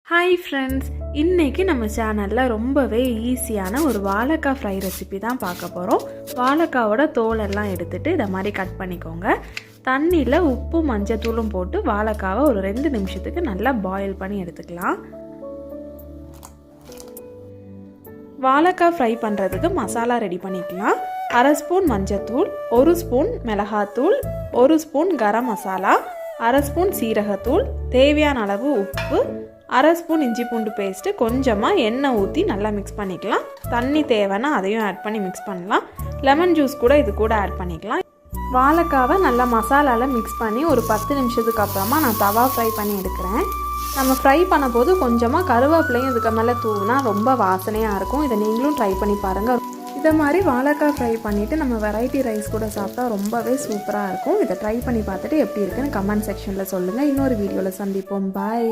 Hi friends, இன்றைக்கி நம்ம சேனலில் ரொம்பவே ஈஸியான ஒரு வாழைக்காய் ஃப்ரை ரெசிபி தான் பார்க்க போகிறோம். வாழைக்காவோட தோலெல்லாம் எடுத்துகிட்டு இதை மாதிரி கட் பண்ணிக்கோங்க. தண்ணியில் உப்பு மஞ்சத்தூளும் போட்டு வாழைக்காவை ஒரு 2 நிமிஷத்துக்கு நல்லா பாயில் பண்ணி எடுத்துக்கலாம். வாழைக்காய் ஃப்ரை பண்ணுறதுக்கு மசாலா ரெடி பண்ணிக்கலாம். 1/2 ஸ்பூன் மஞ்சத்தூள், 1 ஸ்பூன் மிளகாத்தூள், 1 ஸ்பூன் கரம் மசாலா, 1/2 ஸ்பூன் சீரகத்தூள், தேவையான அளவு உப்பு, 1/2 ஸ்பூன் இஞ்சி பூண்டு பேஸ்ட்டு, கொஞ்சமாக எண்ணெய் ஊற்றி நல்லா மிக்ஸ் பண்ணிக்கலாம். தண்ணி தேவைன்னா அதையும் ஆட் பண்ணி மிக்ஸ் பண்ணலாம். லெமன் ஜூஸ் கூட இது கூட ஆட் பண்ணிக்கலாம். வாழைக்காவை நல்லா மசாலாவில் மிக்ஸ் பண்ணி ஒரு 10 நிமிஷத்துக்கு அப்புறமா நான் தவா ஃப்ரை பண்ணி எடுக்கிறேன். நம்ம ஃப்ரை பண்ண போது கொஞ்சமாக கருவேப்பிலையும் இதுக்கு மேலே தூவினா ரொம்ப வாசனையாக இருக்கும். இதை நீங்களும் ட்ரை பண்ணி பாருங்கள். இதை மாதிரி வாழைக்காய் ஃப்ரை பண்ணிவிட்டு நம்ம வெரைட்டி ரைஸ் கூட சாப்பிட்டா ரொம்பவே சூப்பராக இருக்கும். இதை ட்ரை பண்ணி பார்த்துட்டு எப்படி இருக்குன்னு கமெண்ட் செக்ஷனில் சொல்லுங்கள். இன்னொரு வீடியோவில் சந்திப்போம். பாய்.